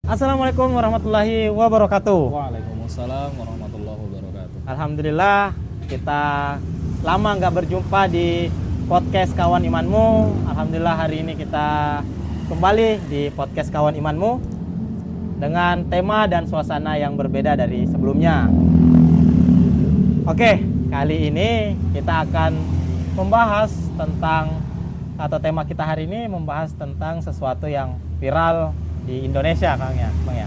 Assalamualaikum warahmatullahi wabarakatuh. Waalaikumsalam warahmatullahi wabarakatuh. Alhamdulillah kita lama nggak berjumpa di podcast Kawan Imanmu. Alhamdulillah hari ini kita kembali di podcast Kawan Imanmu dengan tema dan suasana yang berbeda dari sebelumnya. Oke, kali ini kita akan membahas tentang, atau tema kita hari ini membahas tentang sesuatu yang viral di Indonesia, Kang ya, Bang ya.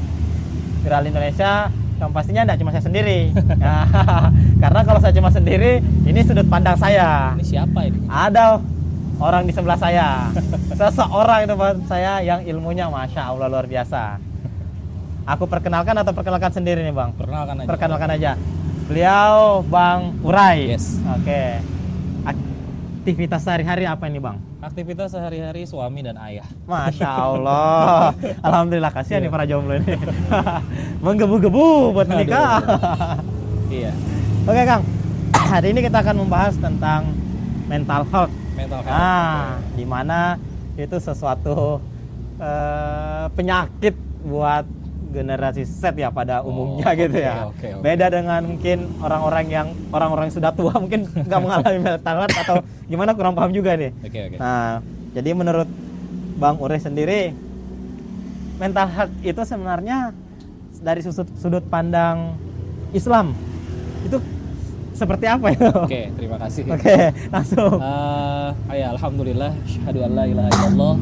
Viral di Indonesia, yang pastinya tidak cuma saya sendiri. Nah, karena kalau saya cuma sendiri, ini sudut pandang saya. Ini siapa ini? Ada orang di sebelah saya, seseorang di depan saya yang ilmunya masya Allah luar biasa. Aku perkenalkan atau perkenalkan sendiri nih Bang? Perkenalkan aja. Perkenalkan aja. Beliau Bang Uray. Yes. Oke. Aktivitas sehari-hari apa ini Bang? Aktivitas sehari-hari suami dan ayah. Masya Allah. Alhamdulillah, kasihan nih para jomblo ini. Menggebu-gebu buat menikah. Iya. Oke Kang, hari ini kita akan membahas tentang mental health. Mental health. Di mana itu sesuatu penyakit buat generasi Z ya pada umumnya gitu ya. Oke. Beda dengan mungkin orang-orang yang sudah tua mungkin nggak mengalami mental health atau gimana, kurang paham juga nih. Oke. Nah, jadi menurut Bang Uray sendiri, mental health itu sebenarnya dari sudut pandang Islam itu seperti apa ya? Oke, terima kasih. Oke, langsung. Alhamdulillah, asyhadu an la ilaha illallah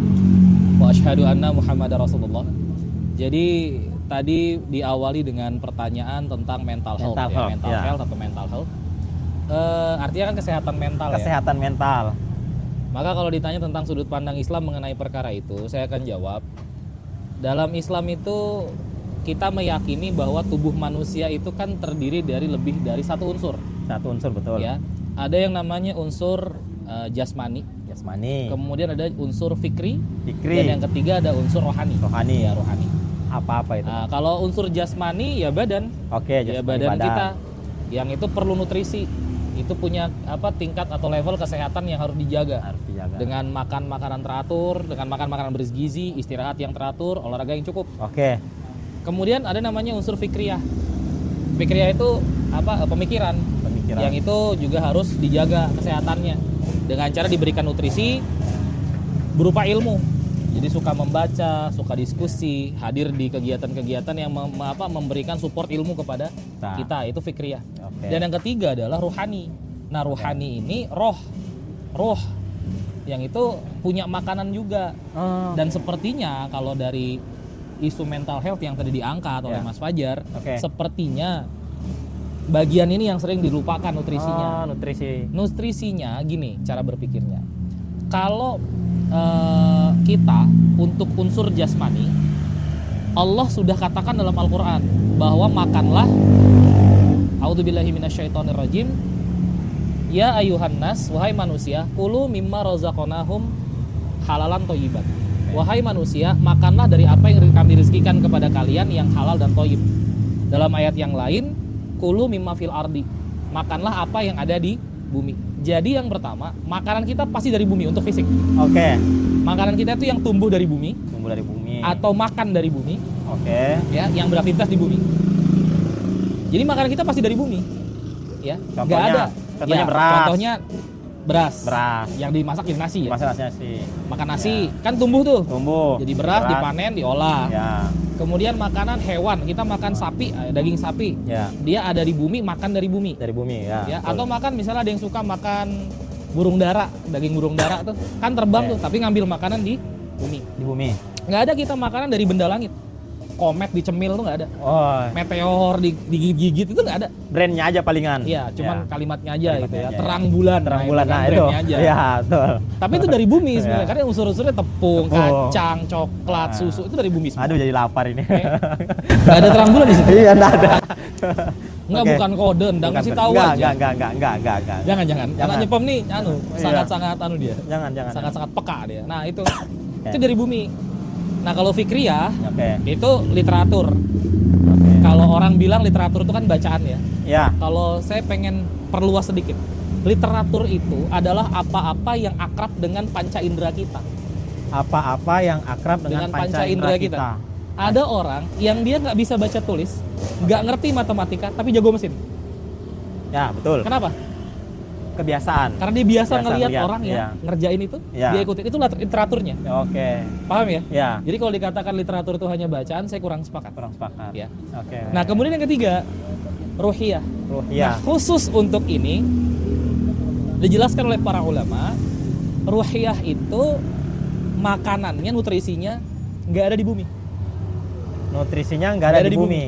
wa asyhadu anna Muhammadar Rasulullah. Jadi tadi diawali dengan pertanyaan tentang mental health. Mental health atau mental health. Artinya kan kesehatan mental. Kesehatan mental. Maka kalau ditanya tentang sudut pandang Islam mengenai perkara itu, saya akan jawab. Dalam Islam itu kita meyakini bahwa tubuh manusia itu kan terdiri dari lebih dari satu unsur. Satu unsur, betul. Ya, ada yang namanya unsur jasmani. Kemudian ada unsur fikri. Dan yang ketiga ada unsur rohani. Ya, rohani. Apa itu? Nah, kalau unsur jasmani ya badan. Oke, ya badan kita. Yang itu perlu nutrisi. Itu punya tingkat atau level kesehatan yang harus dijaga. Dengan makan makanan teratur, dengan makan makanan bergizi, istirahat yang teratur, olahraga yang cukup. Oke. Kemudian ada namanya unsur fikriyah. Fikriyah itu pemikiran. Yang itu juga harus dijaga kesehatannya dengan cara diberikan nutrisi berupa ilmu. Jadi suka membaca, suka diskusi, hadir di kegiatan-kegiatan yang memberikan support ilmu kepada kita, itu fikriyah. Dan yang ketiga adalah ruhani. Nah, ruhani ini roh yang itu punya makanan juga. Dan sepertinya kalau dari isu mental health yang tadi diangkat oleh Mas Fajar, sepertinya bagian ini yang sering dilupakan, nutrisinya. Nutrisinya gini cara berpikirnya. Kalau kita untuk unsur jasmani, Allah sudah katakan dalam Al-Quran bahwa makanlah, a'udzubillahi minasyaitonirrajim, ya ayuhan nas, wahai manusia, kulu mimma razaqnahum halalan thayyiban. Wahai manusia, makanlah dari apa yang kami rezekikan kepada kalian yang halal dan thayyib. Dalam ayat yang lain, kulu mimma fil ardi, makanlah apa yang ada di bumi. Jadi yang pertama, makanan kita pasti dari bumi untuk fisik. Makanan kita itu yang tumbuh dari bumi. Atau makan dari bumi. Ya, yang beraktivitas di bumi. Jadi makanan kita pasti dari bumi. Ya, nggak ada. Contohnya beras. Contohnya beras. Yang dimasak jadi nasi ya. Makan nasi kan tumbuh tuh. Jadi beras dipanen, diolah. Kemudian makanan hewan, kita makan sapi, daging sapi. Dia ada di bumi, makan dari bumi. Ya. Atau makan misalnya ada yang suka makan burung dara, daging burung dara tuh kan terbang tuh, tapi ngambil makanan di bumi. Nggak ada kita makanan dari benda langit. Komet dicemil tuh nggak ada. Meteor digigit-gigit itu nggak ada. Brandnya aja palingan. Iya, cuman kalimatnya aja gitu ya. Terang bulan nah itu. Aja. Iya, betul. Tapi itu dari bumi sebenarnya. Karena unsur-unsurnya tepung, kacang, coklat, susu itu dari bumi semua. Aduh, jadi lapar ini. Nggak ada terang bulan di situ. Iya, nggak ada. Enggak, bukan kode, ndang kasih tahu aja. Enggak. Jangan. Anak nyepom nih, sangat-sangat dia. Jangan. Sangat-sangat peka dia. Nah, itu dari bumi. Nah, kalau fikriyah itu literatur. Kalau orang bilang literatur itu kan bacaan ya. Kalau saya pengen perluas sedikit. Literatur itu adalah apa-apa yang akrab dengan panca indera kita. Apa-apa yang akrab dengan panca indera kita. Ada orang yang dia nggak bisa baca tulis, nggak ngerti matematika, tapi jago mesin. Ya, betul. Kenapa? Kebiasaan. Karena dia biasa ngelihat orang yang ngerjain itu, dia ikutin. Itu literaturnya. Oke. Paham ya? Ya. Jadi kalau dikatakan literatur itu hanya bacaan, saya kurang sepakat. Ya. Oke. Nah, kemudian yang ketiga, ruhiyah. Nah, khusus untuk ini dijelaskan oleh para ulama, ruhiyah itu makanannya, nutrisinya nggak ada di bumi. Nutrisinya nggak ada di bumi.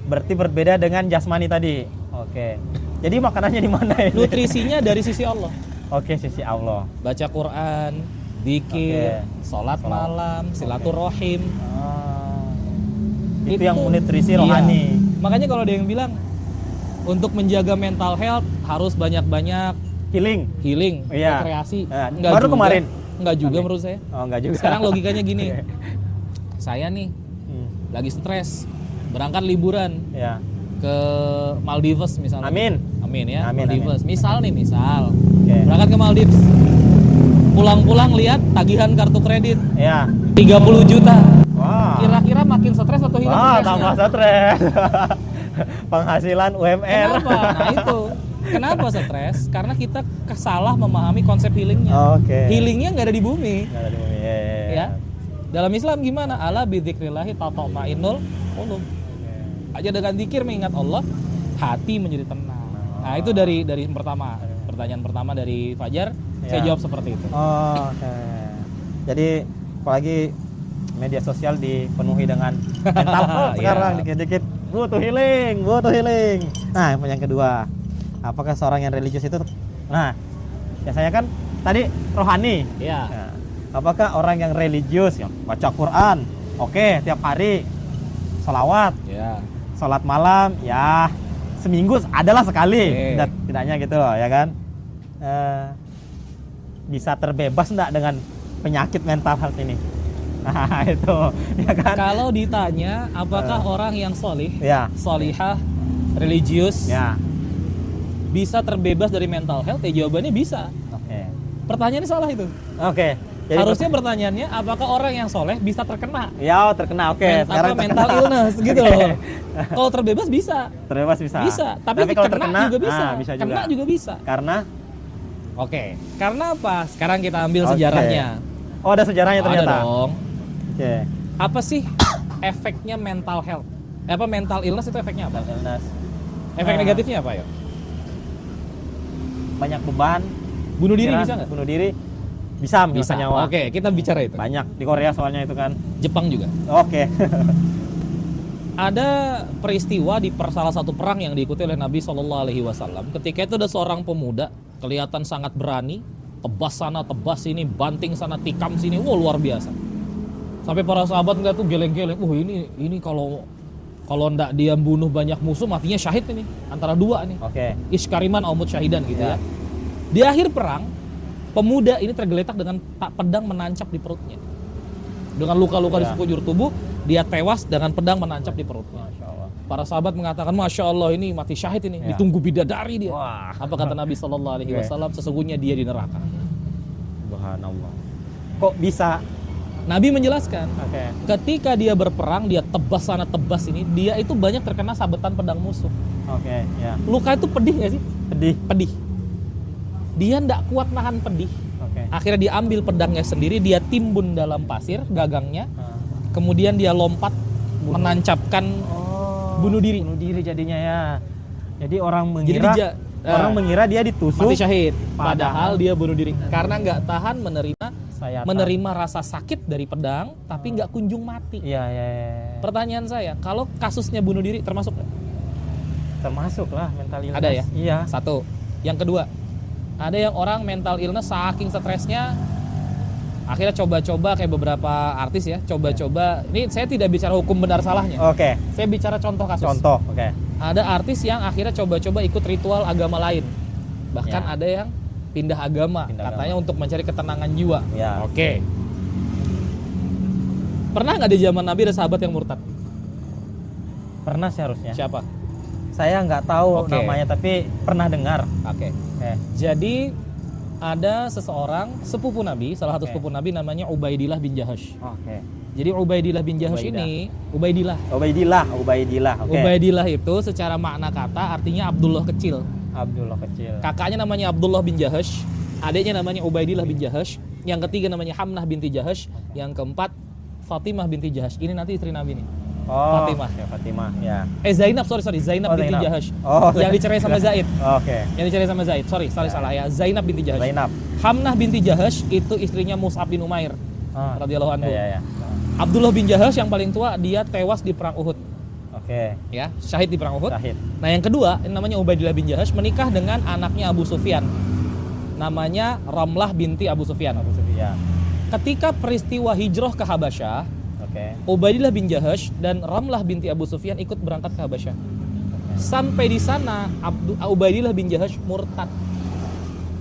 Berarti berbeda dengan jasmani tadi. Oke. Jadi makanannya di mana ini? Nutrisinya dari sisi Allah. Oke, sisi Allah. Baca Quran, zikir, sholat malam, silaturahim. Itu yang menutrisi rohani. Makanya kalau ada yang bilang untuk menjaga mental health harus banyak-banyak healing, rekreasi. Baru juga. Kemarin. Enggak juga menurut saya. Oh, enggak juga. Sekarang logikanya gini. Saya nih lagi stres, berangkat liburan. Ke Maldives misalnya. Amin ya. Maldives. Misal. Berangkat ke Maldives. Pulang-pulang lihat tagihan kartu kredit. 30 juta. Wah. Kira-kira makin stres atau hilang stresnya? Tambah stres. Penghasilan UMR. Kenapa? Nah itu. Kenapa stres? Karena kita salah memahami konsep healingnya. Healingnya nggak ada di bumi. Nggak ada di bumi. Ya. Dalam Islam gimana? Ala bidzikrillahi tatma'innul qulub. Aja dengan zikir mengingat Allah, hati menjadi tenang. Nah, itu dari pertama. Pertanyaan pertama dari Fajar, saya jawab seperti itu. Jadi apalagi media sosial dipenuhi dengan mental health sekarang, dikit-dikit butuh healing. Nah, yang kedua, apakah seorang yang religius itu biasanya kan tadi rohani. Nah, apakah orang yang religius yang baca Quran, tiap hari sholawat, sholat malam, seminggu adalah sekali, tidaknya gitu loh, ya kan? Bisa terbebas enggak dengan penyakit mental health ini? Nah, itu, ya kan? Kalau ditanya apakah orang yang solih, solihah, religius, bisa terbebas dari mental health, jawabannya bisa. Pertanyaannya salah itu. Jadi harusnya pertanyaannya apakah orang yang soleh bisa terkena? Terkena. Sekarang mental illness gitu loh. Kalau terbebas bisa. Bisa. Tapi kalau terkena juga bisa. Kena juga bisa. Karena? Karena apa? Sekarang kita ambil sejarahnya. Oh, ada sejarahnya ternyata. Ada dong. Apa sih efeknya mental health? Mental illness itu efeknya apa? Efek negatifnya apa ya? Banyak beban. Bunuh diri bisa nggak? Bunuh diri bisa nyawa. Kita bicara itu. Banyak di Korea soalnya itu kan. Jepang juga. Ada peristiwa di salah satu perang yang diikuti oleh Nabi SAW. Ketika itu ada seorang pemuda kelihatan sangat berani, tebas sana tebas sini, banting sana tikam sini, luar biasa. Sampai para sahabat ngeliat tuh geleng-geleng. Ini kalau ndak dia bunuh banyak musuh matinya syahid ini. Antara dua nih. Iskariman aumut syahidan gitu ya. Di akhir perang, pemuda ini tergeletak dengan pedang menancap di perutnya. Dengan luka-luka di sekujur tubuh, dia tewas dengan pedang menancap di perutnya. Para sahabat mengatakan, Masya Allah ini mati syahid ini, ditunggu bidadari dia. Apa kata Nabi SAW? Sesungguhnya dia di neraka. Subhanallah. Kok bisa? Nabi menjelaskan, ketika dia berperang, dia tebas sana tebas ini, dia itu banyak terkena sabetan pedang musuh. Luka itu pedih gak sih? Pedih. Dia ndak kuat nahan pedih. Akhirnya dia ambil pedangnya sendiri, dia timbun dalam pasir gagangnya, kemudian dia lompat menancapkan bunuh diri. Bunuh diri jadinya ya. Jadi orang mengira dia ditusuk mati syahid, padahal dia bunuh diri karena nggak tahan menerima rasa sakit dari pedang, tapi nggak kunjung mati. Pertanyaan saya, kalau kasusnya bunuh diri termasuk nggak? Termasuk lah mental illness. Ada ya? Iya. Satu. Yang kedua, ada yang orang mental illness saking stresnya akhirnya coba-coba kayak beberapa artis ya, coba-coba. Ini saya tidak bicara hukum benar salahnya. Saya bicara contoh kasus. Ada artis yang akhirnya coba-coba ikut ritual agama lain. Bahkan ada yang pindah agama, katanya untuk mencari ketenangan jiwa. Pernah nggak di zaman Nabi ada sahabat yang murtad? Pernah sih harusnya. Siapa? Saya nggak tahu namanya, tapi pernah dengar. Jadi ada seseorang sepupu Nabi, salah satu sepupu Nabi namanya Ubaidillah bin Jahash. Jadi Ubaidillah bin Jahash ini, Ubaidillah. Okay. Ubaidillah itu secara makna kata artinya Abdullah kecil. Abdullah kecil. Kakaknya namanya Abdullah bin Jahash, adiknya namanya Ubaidillah bin Jahash, yang ketiga namanya Hamnah binti Jahash, yang keempat Fatimah binti Jahash. Ini nanti istri Nabi nih. Oh, Fatimah. Ya, Fatimah, ya. Zainab, Zainab binti Zainab. Jahash. Oh, yang dicerai sama Zaid. Oke. Yang dicerai sama Zaid. Salah ya. Zainab binti Jahash. Zainab. Hamnah binti Jahash itu istrinya Mus'ab bin Umair. Radhiyallahu anhu. Ya. Abdullah bin Jahash yang paling tua, dia tewas di perang Uhud. Oke. Ya, syahid di perang Uhud. Syahid. Nah, yang kedua, ini namanya Ubaidillah bin Jahash menikah dengan anaknya Abu Sufyan. Namanya Ramlah binti Abu Sufyan. Ketika peristiwa hijrah ke Habasyah, Ubaidillah bin Jahash dan Ramlah binti Abu Sufyan ikut berangkat ke Habasyah. Sampai di sana Ubaidillah bin Jahash murtad.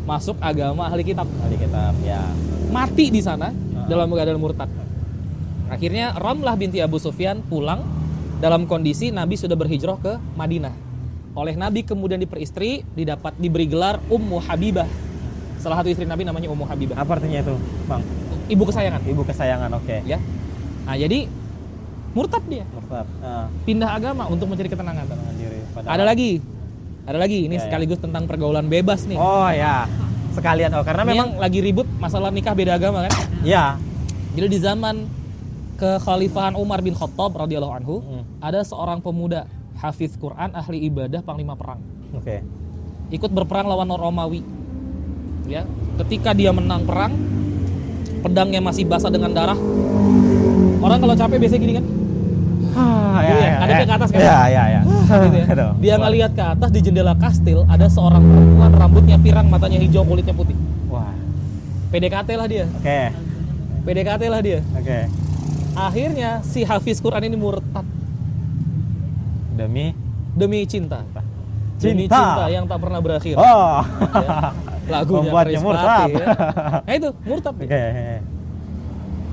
Masuk agama ahli kitab, ya. Mati di sana dalam keadaan murtad. Akhirnya Ramlah binti Abu Sufyan pulang dalam kondisi Nabi sudah berhijrah ke Madinah. Oleh Nabi kemudian diperistri, diberi gelar Ummu Habibah. Salah satu istri Nabi namanya Ummu Habibah. Apa artinya itu, Bang? Ibu kesayangan. Ibu kesayangan, oke. Ya. Nah, jadi murtad dia. Pindah agama untuk mencari ketenangan. Ada lagi. Ini sekaligus tentang pergaulan bebas nih. Oh ya. Sekalian karena ini memang lagi ribut masalah nikah beda agama kan? Iya. Jadi di zaman kekhalifahan Umar bin Khattab radhiyallahu anhu, ada seorang pemuda hafiz Quran, ahli ibadah, panglima perang. Oke. Ikut berperang lawan Romawi. Ya, ketika dia menang perang, pedangnya masih basah dengan darah. Orang kalau capek biasanya gini kan? Ngadepnya ke atas kan? Iya. Gitu ya. Dia ngelihat ke atas di jendela kastil, ada seorang perempuan rambutnya pirang, matanya hijau, kulitnya putih. Wah. PDKT lah dia. Oke. Akhirnya si hafiz Quran ini murtad. Demi cinta. Demi cinta yang tak pernah berakhir. Oh. Ya. Lagunya membuatnya murtad. Ya. Nah itu murtad.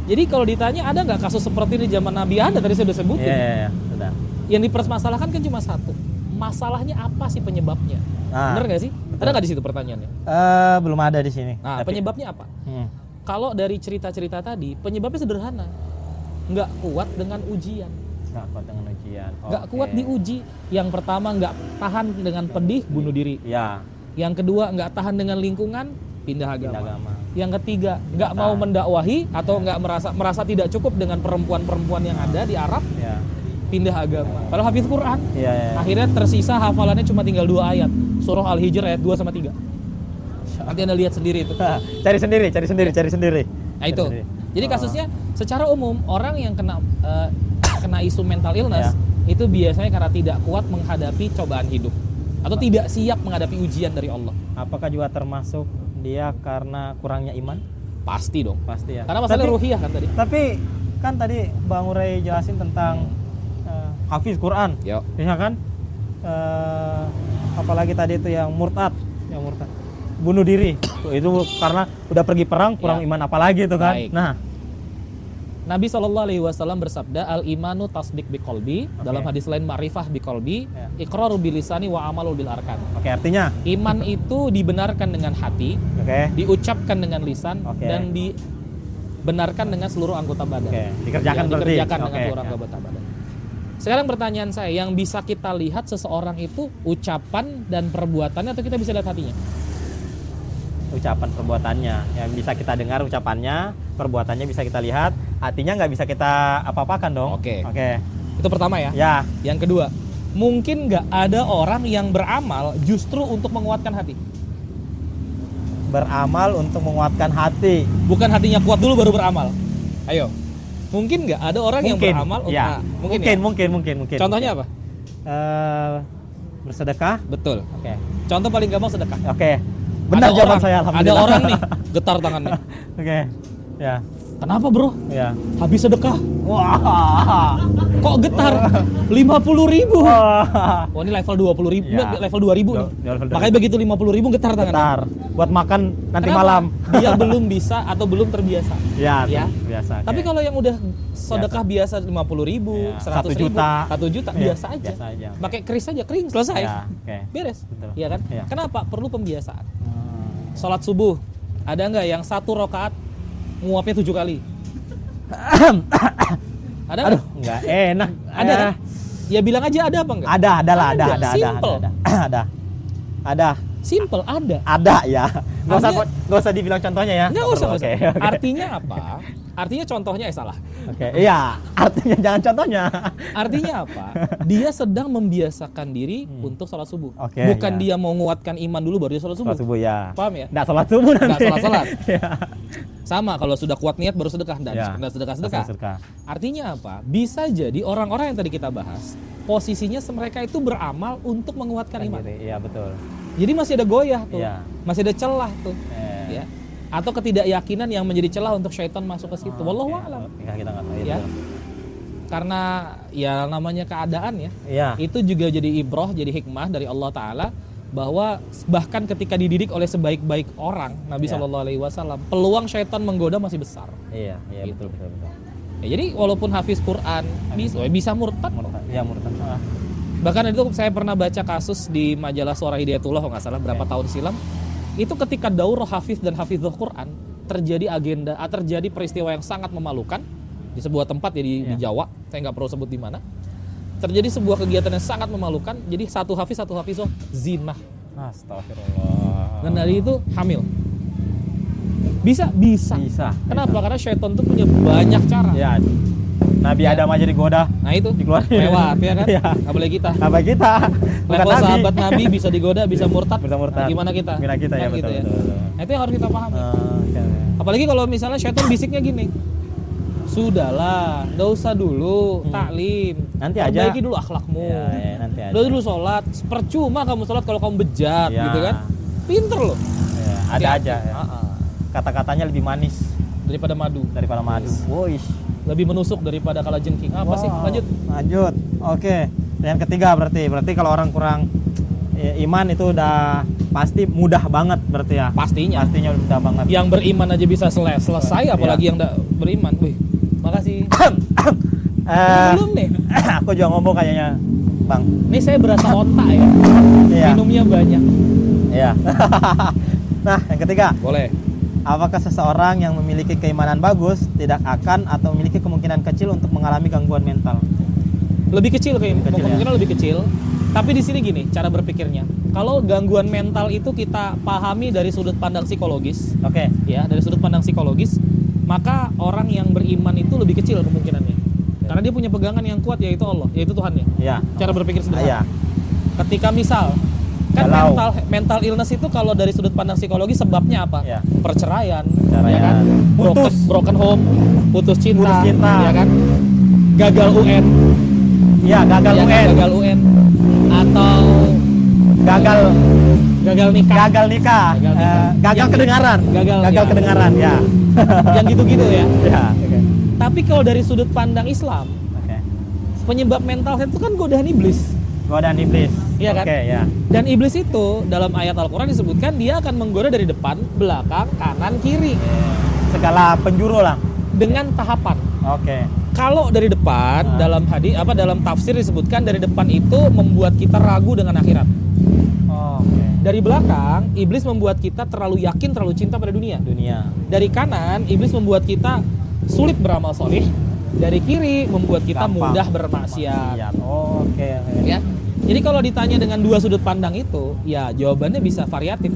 Jadi kalau ditanya ada nggak kasus seperti ini zaman Nabi? Ada, tadi saya sudah sebutin. Iya, sudah. Yang dipermasalahkan kan cuma satu. Masalahnya apa sih penyebabnya? Bener nggak sih? Betul. Ada nggak di situ pertanyaannya? Belum ada di sini. Nah, penyebabnya apa? Kalau dari cerita-cerita tadi, penyebabnya sederhana. Nggak kuat dengan ujian. Nggak kuat diuji. Yang pertama nggak tahan dengan pedih, bunuh diri. Ya. Yang kedua nggak tahan dengan lingkungan, pindah agama. Yang ketiga nggak mau mendakwahi atau nggak merasa tidak cukup dengan perempuan-perempuan yang ada di Arab, pindah agama. Padahal hafiz Quran. Akhirnya tersisa hafalannya cuma tinggal 2 ayat. Surah Al-Hijr ayat 2 sama 3. Nanti Anda lihat sendiri itu. Cari sendiri. Nah itu. Jadi kasusnya secara umum orang yang kena isu mental illness itu biasanya karena tidak kuat menghadapi cobaan hidup atau tidak siap menghadapi ujian dari Allah. Apakah juga termasuk dia karena kurangnya iman? Pasti dong. Pasti ya. Karena masalah ruhiyah kan tadi. Tapi kan tadi Bang Uray jelasin tentang hafiz Quran. Ya kan? Apalagi tadi itu yang murtad. Bunuh diri. Itu karena udah pergi perang, kurang iman apalagi itu kan. Baik. Nah, Nabi SAW bersabda, al-imanu tasdik biqolbi, dalam hadis lain ma'rifah biqolbi, iqraru bilisani wa amalul bil arkan. Artinya iman itu dibenarkan dengan hati, diucapkan dengan lisan, dan dibenarkan dengan seluruh anggota badan. Dikerjakan dengan seluruh anggota badan. Sekarang pertanyaan saya, yang bisa kita lihat seseorang itu ucapan dan perbuatannya atau kita bisa lihat hatinya? Ucapan perbuatannya, yang bisa kita dengar ucapannya, perbuatannya bisa kita lihat, hatinya nggak bisa kita apa-apakan dong. Oke. Itu pertama ya. Yang kedua, mungkin nggak ada orang yang beramal justru untuk menguatkan hati. Beramal untuk menguatkan hati. Bukan hatinya kuat dulu baru beramal. Ayo. Mungkin nggak ada orang yang beramal mungkin. Contohnya apa? Bersedekah. Betul. Contoh paling gampang sedekah. Benar jawaban saya, alhamdulillah. Ada orang nih getar tangannya. Kenapa bro? Habis sedekah. Wah. Kok getar? 50.000. Wah, ini level 20.000, level 2.000 nih. Makanya begitu 50.000 getar tangannya. Buat makan nanti Kenapa? Malam. Dia belum bisa atau belum terbiasa. Biasa. Tapi kalau yang udah sedekah biasa 50.000, 100.000, 1 juta biasa aja. Pakai kris aja, kering, selesai. Beres. Iya kan? Kenapa? Perlu pembiasaan. Sholat subuh, ada nggak yang 1 rakaat nguapnya 7 kali? Ada? Aduh, nggak enak. Ada kan? Ya bilang aja ada apa enggak? Ada. Simple. Ada. Simple, ada. Ada ya. Artinya- Nggak usah dibilang contohnya ya. Nggak usah. Oke. Artinya apa? Artinya contohnya salah. Oke. Iya, artinya jangan contohnya. Artinya apa? Dia sedang membiasakan diri untuk sholat subuh. Oke, Bukan ya. dia mau menguatkan iman dulu baru dia sholat subuh. Sholat subuh ya. Paham ya? Nggak sholat subuh nanti. Nggak sholat-sholat. Iya. Sama kalau sudah kuat niat baru sedekah. Dan Ya. sedekah. Sedekah. Artinya apa? Bisa jadi orang-orang yang tadi kita bahas, posisinya mereka itu beramal untuk menguatkan iman. Iya, betul. Jadi masih ada goyah tuh. Iya. Masih ada celah tuh. Eh. Ya. Atau ketidakyakinan yang menjadi celah untuk syaitan masuk ke situ. Wallahu Oke. a'lam. Ya, kita nggak tahu Ya. itu. Karena ya namanya keadaan ya. Iya. Itu juga jadi ibroh, jadi hikmah dari Allah Ta'ala bahwa bahkan ketika dididik oleh sebaik-baik orang Nabi Ya. Shallallahu Alaihi Wasallam, peluang syaitan menggoda masih besar. Iya, Gitu. betul. Ya, jadi walaupun hafiz Quran bisa murtad. Iya, murtad. Bahkan itu saya pernah baca kasus di majalah Suara Hidayatullah kalau nggak salah berapa tahun silam. Itu ketika daurah hafiz dan hafizul Quran terjadi peristiwa yang sangat memalukan di sebuah tempat ya di Jawa. Saya nggak perlu sebut di mana. Terjadi sebuah kegiatan yang sangat memalukan. Jadi satu hafizoh zina. Astagfirullah. Dan dari itu hamil. Bisa. Kenapa? Karena syaitan itu punya banyak cara. Ya. Nabi Adam aja digoda. Nah itu Dikeluarin. lewat ya kan? Iya. Apalagi kita. Apa kita? Bukan Level Nabi. sahabat Nabi bisa digoda, bisa murtad. Bisa murtad. Nah, gimana kita? Gimana kita ya, Kan gitu betul. Nah, itu yang harus kita pahami. Oke. Apalagi kalau misalnya syaitan bisiknya gini. Sudahlah, nggak usah dulu taklim. Nanti aja. Perbaiki dulu akhlakmu. Ya, nanti aja. Udah dulu sholat. Percuma kamu sholat kalau kamu bejat Ya. gitu kan. Pinter loh. Ya, ada Hati-hati. aja. Ya. Kata-katanya lebih manis Daripada madu. daripada madu. Woi. Lebih menusuk daripada kalajengking. Apa sih? Lanjut. Oke. Yang ketiga berarti kalau orang kurang iman itu udah pasti mudah banget berarti ya. Pastinya. Pastinya mudah banget. Yang beriman aja bisa selesai, apalagi yang tidak beriman. Wih, makasih. Belum nih. Aku juga ngomong kayaknya, Bang. Ini saya berasa otak ya. Iya. Minumnya banyak. Iya. Nah, yang ketiga. Boleh. Apakah seseorang yang memiliki keimanan bagus tidak akan atau memiliki kemungkinan kecil untuk mengalami gangguan mental? Lebih kecil kemungkinan ya? lebih kecil. Tapi di sini gini cara berpikirnya. Kalau gangguan mental itu kita pahami dari sudut pandang psikologis, Oke. ya dari sudut pandang psikologis, maka orang yang beriman itu lebih kecil kemungkinannya. Karena dia punya pegangan yang kuat yaitu Allah, yaitu Tuhannya. Iya. Cara berpikir Iya. sederhana. Ketika misal kan mental illness itu kalau dari sudut pandang psikologi sebabnya apa? Ya. Perceraian, Perceraian. ya kan? Broken home, putus cinta, ya kan? Gagal UN, Iya, gagal ya kan? UN. Gagal UN atau Gagal gagal nikah, gagal kedengaran. Gagal Kedengaran, ya. yang gitu-gitu ya. Ya, oke. Tapi kalau dari sudut pandang Islam, Oke. penyebab mental health itu kan godaan iblis. Godaan iblis. Iya kan? Oke, ya. Dan iblis itu dalam ayat Al-Quran disebutkan dia akan menggoda dari depan, belakang, kanan, kiri Segala penjuru lah. dengan tahapan. Oke. Kalau dari depan dalam dalam tafsir disebutkan dari depan itu membuat kita ragu dengan akhirat. Oke. Dari belakang iblis membuat kita terlalu yakin, terlalu cinta pada dunia. Dari kanan iblis membuat kita sulit beramal solih. Dari kiri membuat kita mudah bermaksiat. Oke. Ya. Jadi kalau ditanya dengan dua sudut pandang itu, ya jawabannya bisa variatif.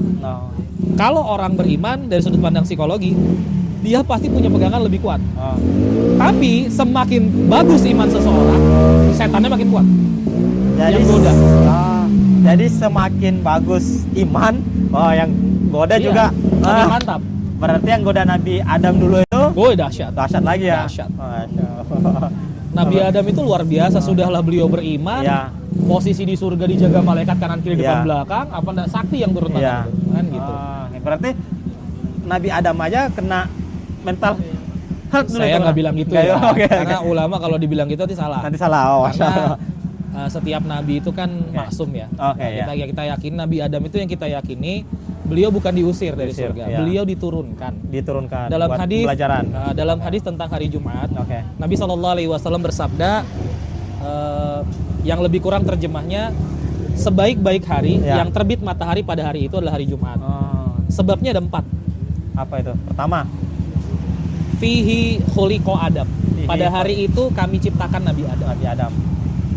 Kalau orang beriman dari sudut pandang psikologi, dia pasti punya pegangan lebih kuat. Tapi semakin bagus iman seseorang, setannya makin kuat. Jadi yang goda. Jadi semakin bagus iman, yang goda Iya, juga makin mantap. Berarti yang goda Nabi Adam dulu itu Dahsyat. dahsyat lagi ya. Dahsyat. Masya Allah. Nabi Adam itu luar biasa, sudahlah beliau beriman. Iya. Posisi di surga dijaga malaikat kanan kiri depan Iya. belakang, apa enggak sakti yang turun tangan itu, kan gitu. Berarti Nabi Adam aja kena mental health dulu. Saya nggak bilang gitu ya, Oke. karena ulama kalau dibilang gitu nanti salah. Nanti salah. Masya Allah. Karena setiap nabi itu kan maksum ya. Oke, Kita yakin Nabi Adam itu yang kita yakini beliau bukan diusir dari surga, ya. beliau diturunkan. Dalam Dalam hadis pelajaran. dalam hadis tentang hari Jumat, Oke. Nabi SAW bersabda, yang lebih kurang terjemahnya, sebaik-baik hari yang terbit matahari pada hari itu adalah hari Jumat. Sebabnya ada 4. Apa itu? Pertama, fihi khuliqa Adam. Pada hari itu kami ciptakan Nabi Adam.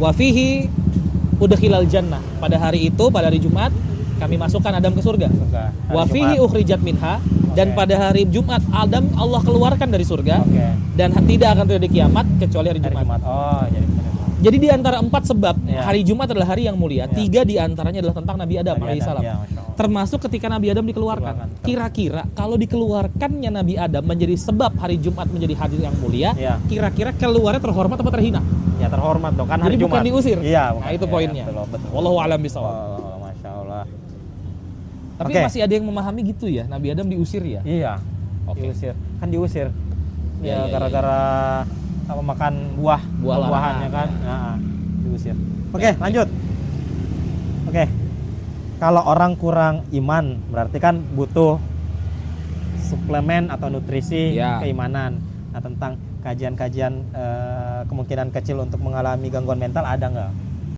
Wa fihi udkhilal jannah. Pada hari itu, pada hari Jumat, kami masukkan Adam ke surga. Wa fihi ukhrijat minha. Dan pada hari Jumat Adam Allah keluarkan dari surga. Dan tidak akan terjadi kiamat kecuali hari Jumat. Oh, jadi di antara 4 sebab hari Jumat adalah hari yang mulia. 3 di antaranya adalah tentang Nabi Adam alaihissalam. Termasuk ketika Nabi Adam dikeluarkan. Kira-kira kalau dikeluarkannya Nabi Adam menjadi sebab hari Jumat menjadi hari yang mulia, kira-kira keluarnya terhormat atau terhina? Ya terhormat dong, kan hari jadi Jumat. bukan diusir. Iya, nah itu poinnya. Betul. Wallahu a'lam bishawab. Oh, Masya Allah. Tapi masih ada yang memahami gitu ya, Nabi Adam diusir ya? Iya. Diusir. Kan diusir. Ya, Iya, gara-gara apa makan buah-buahannya kan. Nah, diusir. Oke, lanjut. Oke. Kalau orang kurang iman, berarti kan butuh suplemen atau nutrisi keimanan. Nah, tentang kajian-kajian kemungkinan kecil untuk mengalami gangguan mental ada nggak?